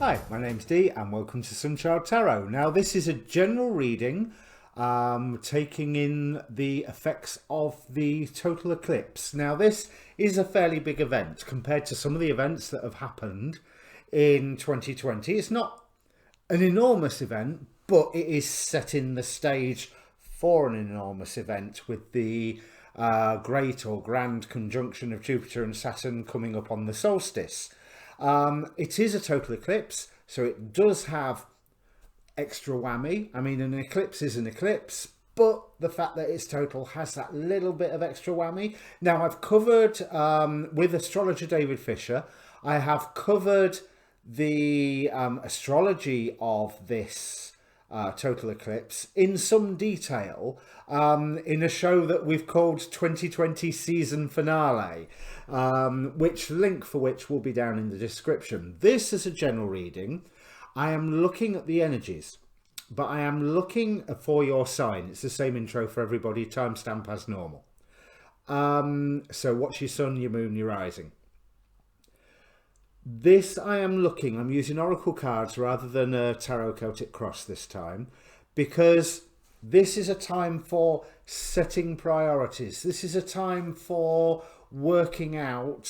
Hi, my name's Dee and welcome to Sunchild Tarot. Now this is a general reading taking in the effects of the total eclipse. Now this is a fairly big event compared to some of the events that have happened in 2020. It's not an enormous event, but it is setting the stage for an enormous event with the great or grand conjunction of Jupiter and Saturn coming up on the solstice. It is a total eclipse, so it does have extra whammy. I mean, an eclipse is an eclipse, but the fact that it's total has that little bit of extra whammy. Now, I've covered, with astrologer David Fischer, I have covered the astrology of this total eclipse in some detail in a show that we've called 2020 season finale, which link for which will be down in the description. This is a general reading. I am looking at the energies, but I am looking for your sign. It's the same intro for everybody, timestamp as normal. So what's your sun, your moon, your rising? This I'm using oracle cards rather than a tarot Celtic cross this time, because this is a time for setting priorities. This is a time for working out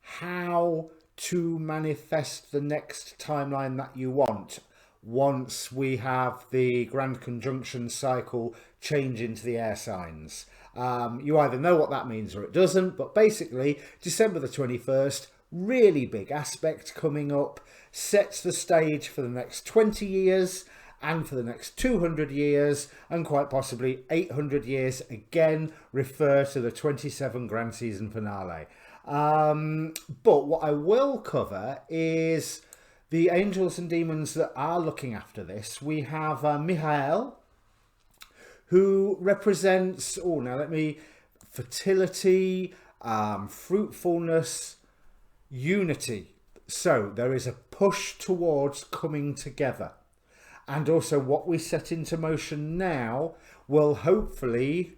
how to manifest the next timeline that you want once we have the grand conjunction cycle change into the air signs. You either know what that means or it doesn't, but basically December the 21st, really big aspect coming up, sets the stage for the next 20 years and for the next 200 years and quite possibly 800 years, again refer to the 27 grand season finale. But what I will cover is the angels and demons that are looking after this. We have Michael, who represents, fertility, fruitfulness, unity. So there is a push towards coming together. And also what we set into motion now will hopefully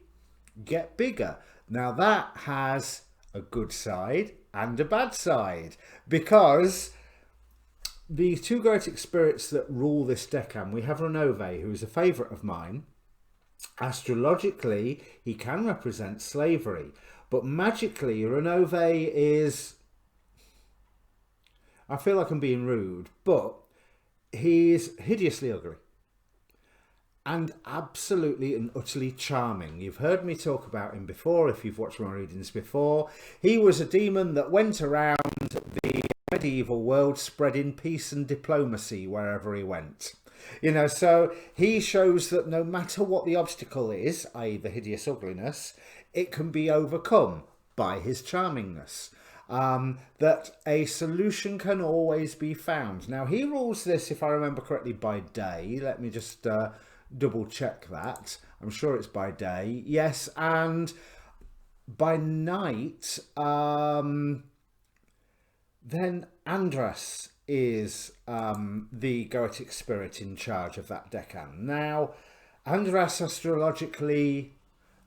get bigger. Now that has a good side and a bad side, because the two Goetic spirits that rule this decan, we have Renove, who is a favourite of mine. Astrologically, he can represent slavery, but magically, Renove is, I feel like I'm being rude, but he's hideously ugly and absolutely and utterly charming. You've heard me talk about him before if you've watched my readings before. He was a demon that went around the medieval world spreading peace and diplomacy wherever he went. You know, so he shows that no matter what the obstacle is, i.e. the hideous ugliness, it can be overcome by his charmingness. That a solution can always be found. Now, he rules this, if I remember correctly, by day. Let me just double check that. I'm sure it's by day. Yes, and by night, then Andras is the Goetic spirit in charge of that decan. Now, Andras astrologically,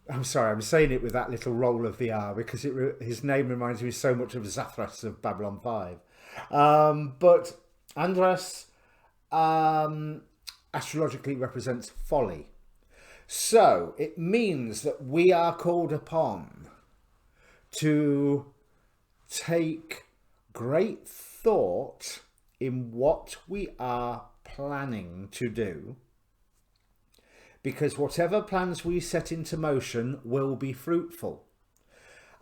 I'm sorry, I'm saying it with that little roll of the R because his name reminds me so much of Zathras of Babylon 5. But Andras astrologically represents folly. So it means that we are called upon to take great thought in what we are planning to do, because whatever plans we set into motion will be fruitful.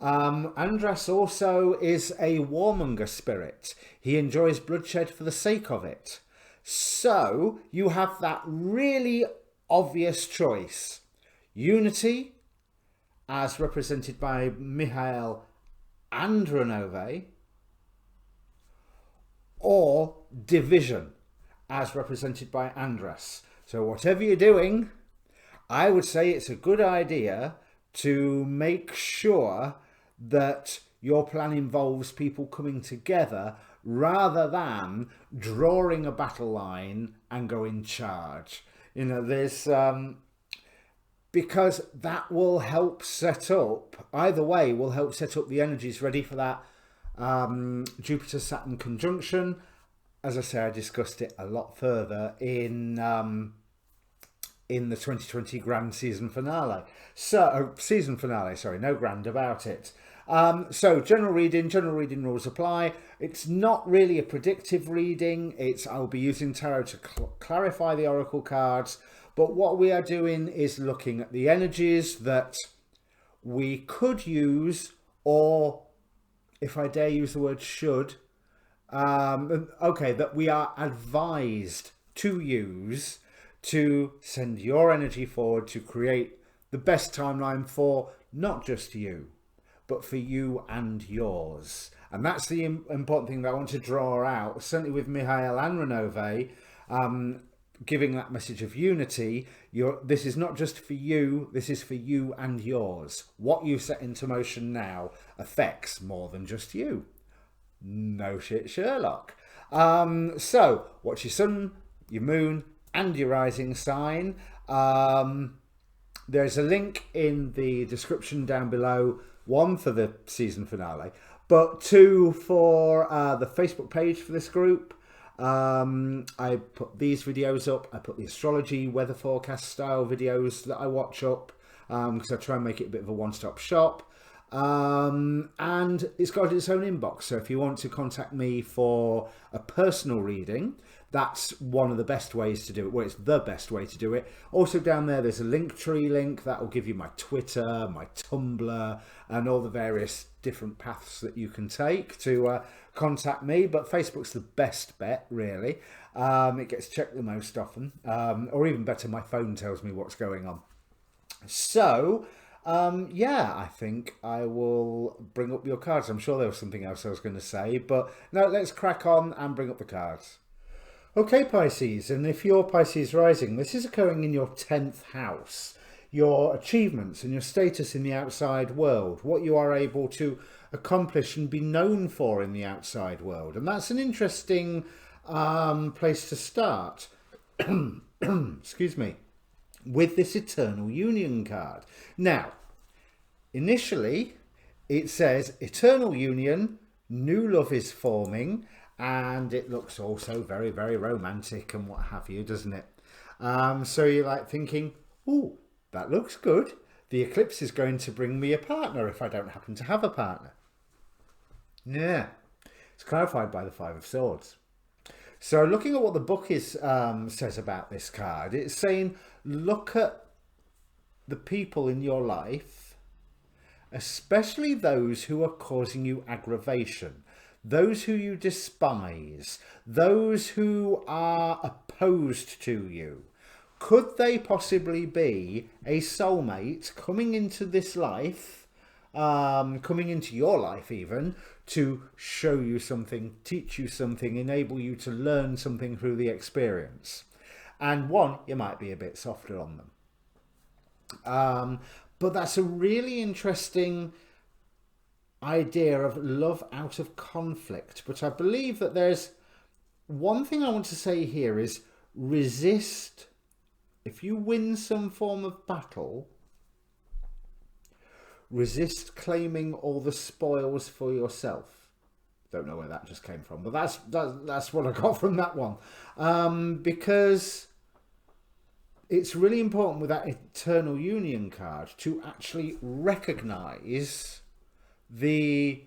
Andras also is a warmonger spirit. He enjoys bloodshed for the sake of it. So you have that really obvious choice. Unity, as represented by Michael and Renove, or division, as represented by Andras. So whatever you're doing, I would say it's a good idea to make sure that your plan involves people coming together rather than drawing a battle line and go in charge. You know, there's because that will help set up, either way will help set up the energies ready for that Jupiter-Saturn conjunction. As I say, I discussed it a lot further in the 2020 grand season finale. So, season finale, sorry, no grand about it. So general reading rules apply. It's not really a predictive reading. I'll be using tarot to clarify the oracle cards. But what we are doing is looking at the energies that we could use, or if I dare use the word should, that we are advised to use to send your energy forward to create the best timeline for not just you, but for you and yours. And that's the important thing that I want to draw out, certainly with Mihail and Renove, giving that message of unity. This is not just for you, this is for you and yours. What you set into motion now affects more than just you. No shit, Sherlock. So, what's your sun, your moon, and your rising sign? There's a link in the description down below, one for the season finale, but two for the Facebook page for this group. I put these videos up. I put the astrology weather forecast style videos that I watch up, because I try and make it a bit of a one-stop shop. And it's got its own inbox, so if you want to contact me for a personal reading, that's one of the best ways to do it. Well, it's the best way to do it. Also down there's a Linktree link that will give you my Twitter, my Tumblr, and all the various different paths that you can take to contact me. But Facebook's the best bet, really. It gets checked the most often, or even better, my phone tells me what's going on. So yeah, I think I will bring up your cards. I'm sure there was something else I was going to say, but no, let's crack on and bring up the cards. Okay, Pisces, and if you're Pisces rising, this is occurring in your 10th house. Your achievements and your status in the outside world, what you are able to accomplish and be known for in the outside world. And that's an interesting place to start. Excuse me. With this Eternal Union card. Now, initially, it says Eternal Union, new love is forming, and it looks also very, very romantic and what have you, doesn't it? So you're like thinking, ooh, that looks good. The eclipse is going to bring me a partner if I don't happen to have a partner. Yeah, it's clarified by the Five of Swords. So looking at what the book says about this card, it's saying, look at the people in your life, especially those who are causing you aggravation, those who you despise, those who are opposed to you. Could they possibly be a soulmate coming into this life, coming into your life even, to show you something, teach you something, enable you to learn something through the experience? And one, you might be a bit softer on them. But that's a really interesting idea of love out of conflict. But I believe that there's one thing I want to say here is resist. If you win some form of battle, resist claiming all the spoils for yourself. Don't know where that just came from, but that's what I got from that one. Because it's really important with that Eternal Union card to actually recognize the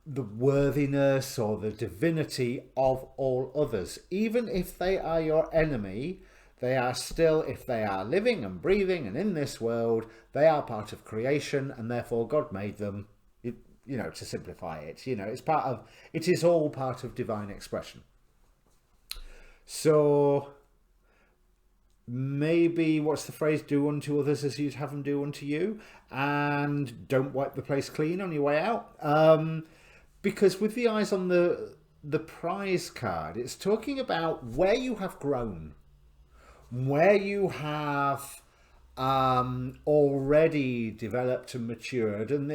worthiness or the divinity of all others. Even if they are your enemy, they are still, if they are living and breathing and in this world, they are part of creation, and therefore God made them, you know, to simplify it, you know, it is all part of divine expression. So maybe, what's the phrase, do unto others as you'd have them do unto you, and don't wipe the place clean on your way out. Because with the eyes on the prize card, it's talking about where you have grown, where you have already developed and matured, and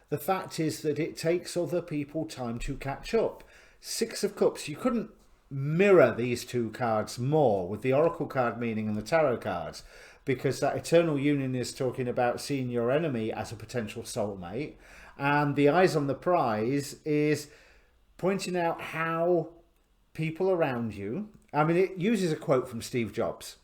the fact is that it takes other people time to catch up. Six of Cups, you couldn't mirror these two cards more with the Oracle card meaning and the Tarot cards. because that eternal union is talking about seeing your enemy as a potential soulmate, and the eyes on the prize is pointing out how people around you, I mean, it uses a quote from Steve Jobs,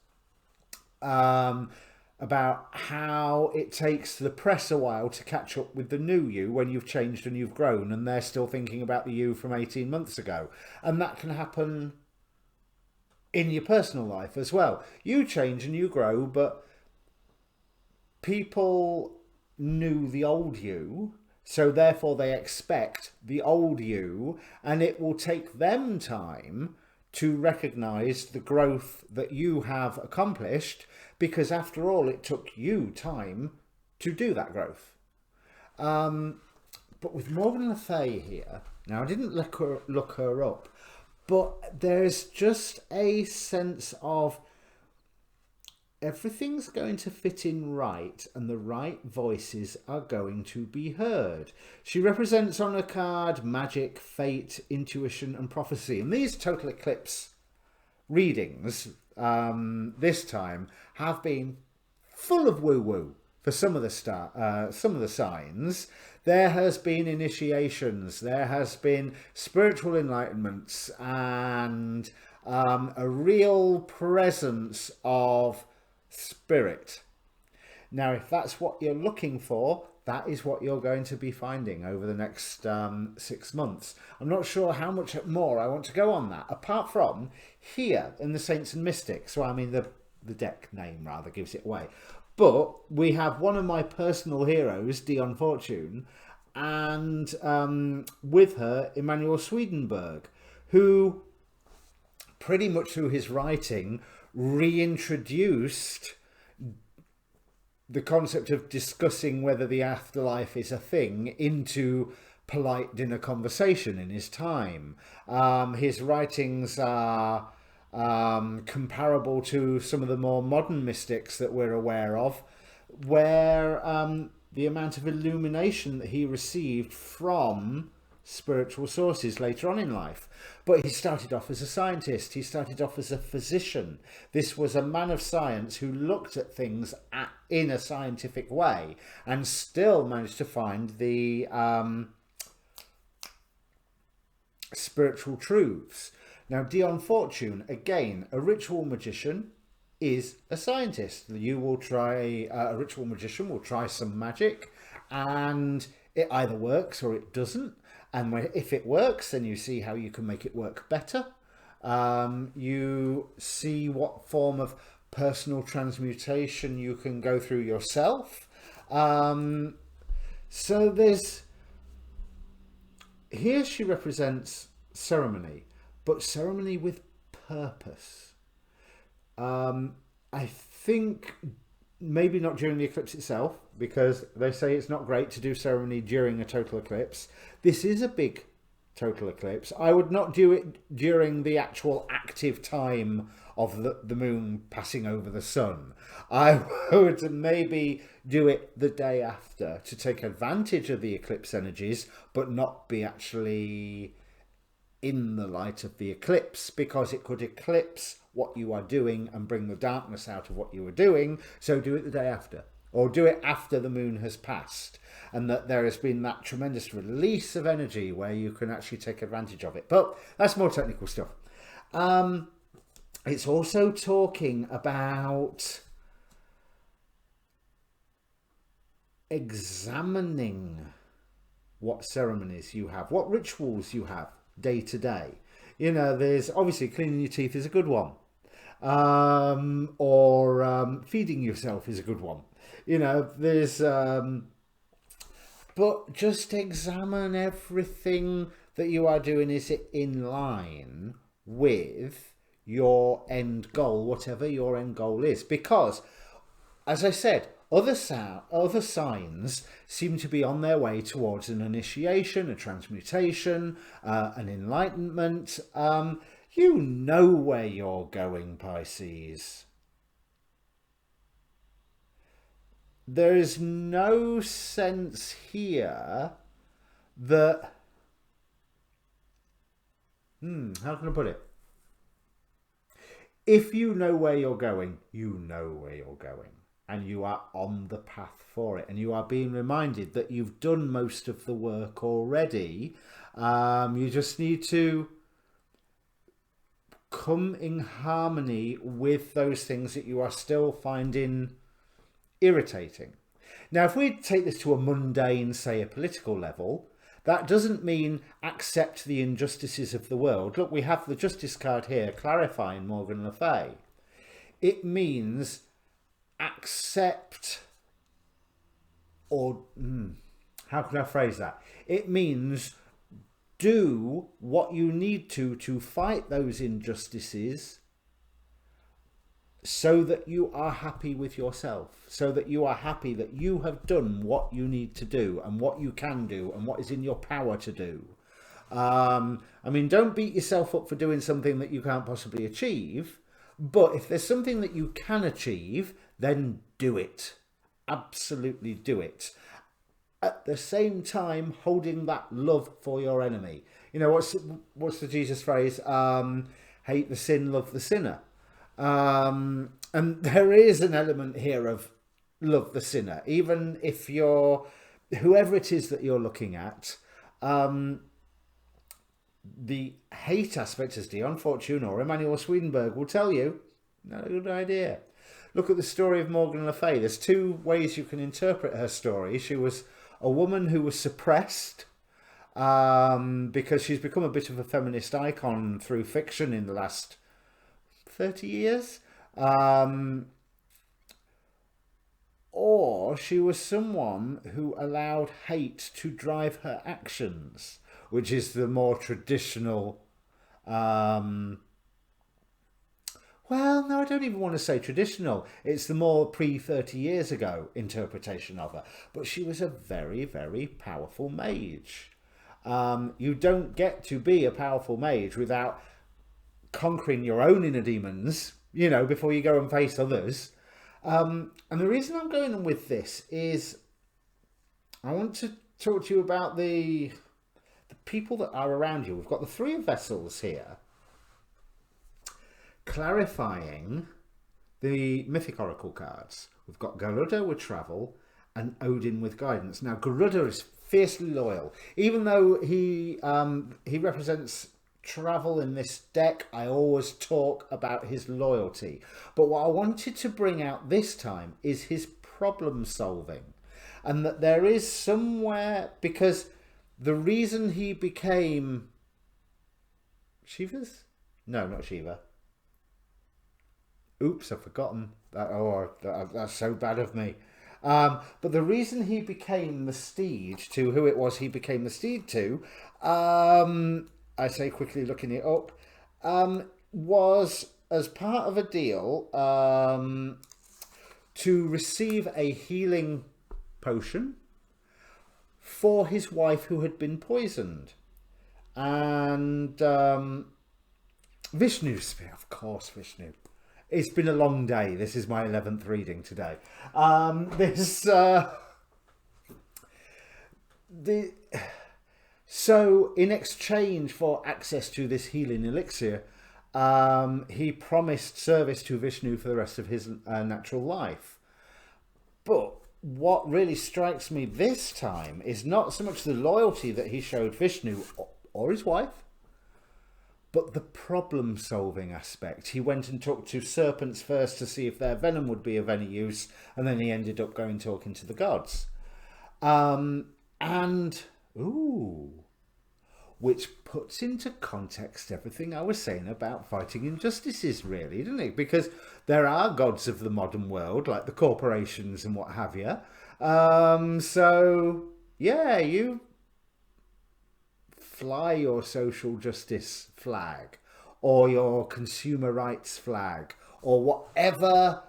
about how it takes the press a while to catch up with the new you when you've changed and you've grown, and they're still thinking about the you from 18 months ago. And that can happen in your personal life as well. You change and you grow, but people knew the old you, so therefore they expect the old you, and it will take them time to recognize the growth that you have accomplished, because after all, it took you time to do that growth. But with Morgan Le Fay here, now I didn't look her up, but there's just a sense of everything's going to fit in right, and the right voices are going to be heard. She represents on a card magic, fate, intuition, and prophecy. And these total eclipse readings this time have been full of woo-woo for some of the signs. There has been initiations, there has been spiritual enlightenments, and a real presence of spirit. Now, if that's what you're looking for, that is what you're going to be finding over the next 6 months. I'm not sure how much more I want to go on that, apart from here in the Saints and Mystics. So I mean, the deck name rather gives it away. But we have one of my personal heroes, Dion Fortune, and with her, Emanuel Swedenborg, who pretty much through his writing reintroduced the concept of discussing whether the afterlife is a thing into polite dinner conversation in his time. His writings are comparable to some of the more modern mystics that we're aware of, where the amount of illumination that he received from spiritual sources later on in life. But he started off as a scientist, he started off as a physician. This was a man of science who looked at things in a scientific way and still managed to find the spiritual truths. Now, Dion Fortune, again, a ritual magician, is a scientist. You will try, a ritual magician will try some magic, and it either works or it doesn't. And if it works, then you see how you can make it work better. You see what form of personal transmutation you can go through yourself. So there's... Here she represents ceremony, but ceremony with purpose. I think maybe not during the eclipse itself, because they say it's not great to do ceremony during a total eclipse. This is a big total eclipse. I would not do it during the actual active time of the moon passing over the sun. I would maybe do it the day after to take advantage of the eclipse energies, but not be actually in the light of the eclipse, because it could eclipse what you are doing and bring the darkness out of what you were doing. So do it the day after, or do it after the moon has passed, and that there has been that tremendous release of energy where you can actually take advantage of it. But that's more technical stuff. It's also talking about examining what ceremonies you have, what rituals you have day to day. You know, there's obviously cleaning your teeth is a good one, or feeding yourself is a good one. You know, there's but just examine everything that you are doing. Is it in line with your end goal, whatever your end goal is? Because, as I said, other signs seem to be on their way towards an initiation, a transmutation, an enlightenment. You know where you're going, Pisces. There is no sense here that... how can I put it? If you know where you're going, you know where you're going. And you are on the path for it. And you are being reminded that you've done most of the work already. You just need to come in harmony with those things that you are still finding irritating. Now, if we take this to a mundane, say, a political level, that doesn't mean accept the injustices of the world. Look, we have the Justice card here clarifying Morgan Le Fay. It means accept, or how can I phrase that? It means do what you need to fight those injustices so that you are happy with yourself, so that you are happy that you have done what you need to do and what you can do and what is in your power to do. I mean, don't beat yourself up for doing something that you can't possibly achieve, but if there's something that you can achieve, then do it. Absolutely do it. At the same time, holding that love for your enemy. You know, what's the Jesus phrase? Hate the sin, love the sinner. And there is an element here of love the sinner, even if you're, whoever it is that you're looking at, the hate aspect, as Dion Fortune or Emmanuel Swedenborg will tell you, not a good idea. Look at the story of Morgan Le Fay. There's two ways you can interpret her story. She was a woman who was suppressed because she's become a bit of a feminist icon through fiction in the last 30 years. Or she was someone who allowed hate to drive her actions, which is the more traditional, well, no, I don't even want to say traditional. It's the more pre-30 years ago interpretation of her. But she was a very, very powerful mage. You don't get to be a powerful mage without conquering your own inner demons, you know, before you go and face others. And the reason I'm going on with this is I want to talk to you about the people that are around you. We've got the Three of Vessels here, clarifying the mythic oracle cards. We've got Garuda with travel and Odin with guidance. Now, Garuda is fiercely loyal. Even though he represents travel in this deck, I always talk about his loyalty. But what I wanted to bring out this time is his problem solving. And that there is somewhere, because the reason he became Shiva's? No, not Shiva. Oops, I've forgotten that. Oh, that's so bad of me. But the reason he became the steed to who it was he became the steed to, I say quickly looking it up, was as part of a deal to receive a healing potion for his wife who had been poisoned. And Vishnu, of course, Vishnu. It's been a long day. This is my 11th reading today. So in exchange for access to this healing elixir, he promised service to Vishnu for the rest of his natural life. But what really strikes me this time is not so much the loyalty that he showed Vishnu or his wife, but the problem-solving aspect. He went and talked to serpents first to see if their venom would be of any use, and then he ended up going talking to the gods. Which puts into context everything I was saying about fighting injustices, really, doesn't it? Because there are gods of the modern world, like the corporations and what have you. So, yeah, you fly your social justice flag or your consumer rights flag or whatever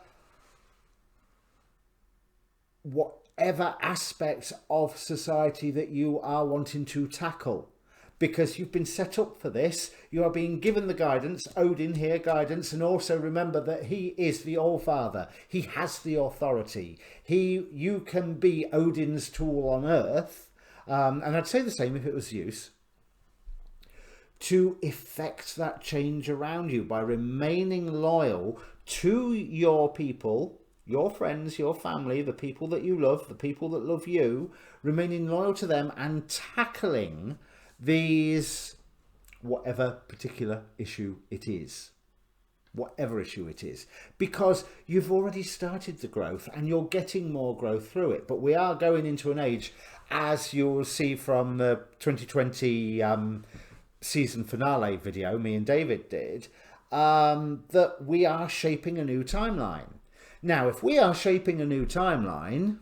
aspect of society that you are wanting to tackle, because you've been set up for this. You are being given the guidance, Odin here, guidance, and also remember that he is the All-Father. He has the authority. You can be Odin's tool on Earth, and I'd say the same if it was Zeus, to effect that change around you by remaining loyal to your people, your friends, your family, the people that you love, the people that love you, remaining loyal to them and tackling these, whatever particular issue it is. Whatever issue it is, because you've already started the growth and you're getting more growth through it. But we are going into an age, as you'll see from the 2020 season finale video me and David did, that we are shaping a new timeline. Now, if we are shaping a new timeline,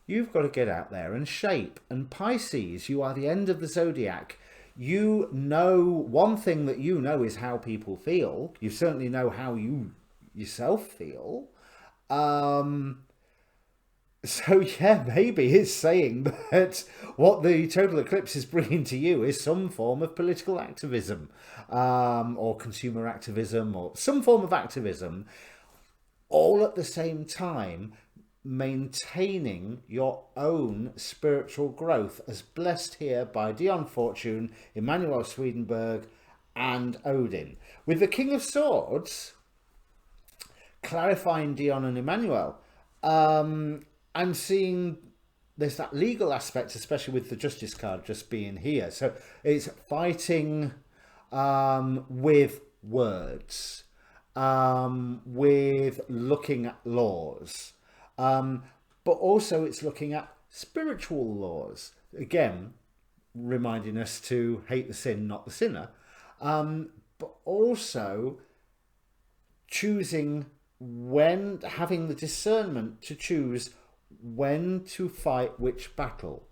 you've got to get out there and shape. And Pisces, you are the end of the zodiac. You know, one thing that you know is how people feel. You certainly know how you yourself feel. So yeah, maybe it's saying that what the total eclipse is bringing to you is some form of political activism, or consumer activism, or some form of activism, all at the same time maintaining your own spiritual growth, as blessed here by Dion Fortune, Emmanuel Swedenborg and Odin. With the King of Swords clarifying Dion and Emmanuel, and seeing there's that legal aspect, especially with the Justice card just being here. So it's fighting with words, with looking at laws, but also it's looking at spiritual laws. Again, reminding us to hate the sin, not the sinner, but also choosing when, having the discernment to choose when to fight which battle.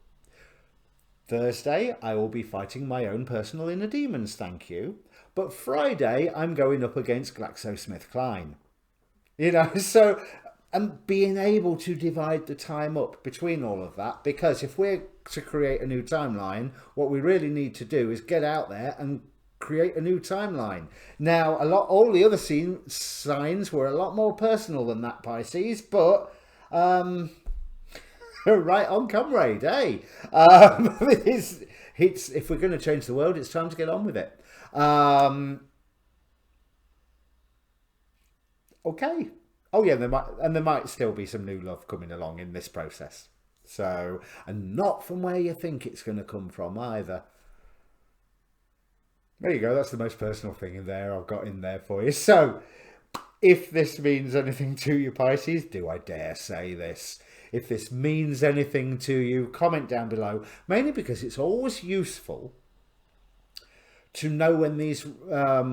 Thursday, I will be fighting my own personal inner demons, thank you. But Friday, I'm going up against GlaxoSmithKline. You know, so, and being able to divide the time up between all of that, because if we're to create a new timeline, what we really need to do is get out there and create a new timeline. Now, all the other signs were a lot more personal than that, Pisces, but right on, comrade, hey. It's if we're going to change the world, it's time to get on with it. Okay. Oh yeah, there might still be some new love coming along in this process. So, and not from where you think it's going to come from either. There you go. That's the most personal thing in there I've got in there for you. So, if this means anything to you, Pisces, do I dare say this? If this means anything to you, comment down below. Mainly because it's always useful to know when these are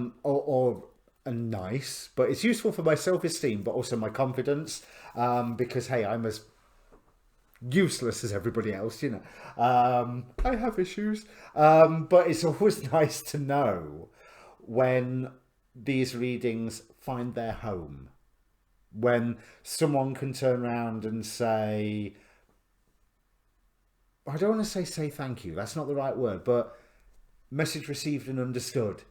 nice, but it's useful for my self-esteem, but also my confidence, because hey, I'm as useless as everybody else, you know. I have issues, but it's always nice to know when these readings find their home, when someone can turn around and say, I don't want to say thank you, that's not the right word, but message received and understood.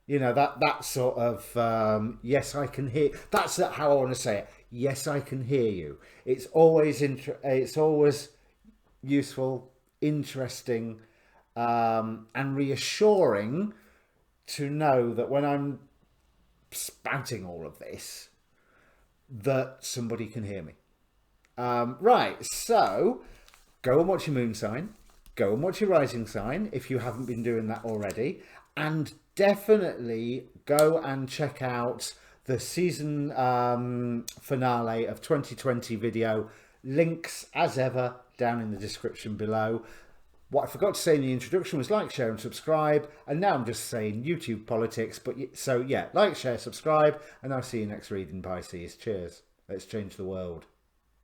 You know, that sort of, yes, I can hear. That's how I want to say it. Yes, I can hear you. It's always useful, interesting, and reassuring to know that when I'm spouting all of this, that somebody can hear me. Right, so go and watch your moon sign. Go and watch your rising sign if you haven't been doing that already. And definitely go and check out the season finale of 2020 video. Links, as ever, down in the description below. What I forgot to say in the introduction was like, share and subscribe. And now I'm just saying YouTube politics. But so yeah, like, share, subscribe. And I'll see you next reading, Pisces. Cheers. Let's change the world.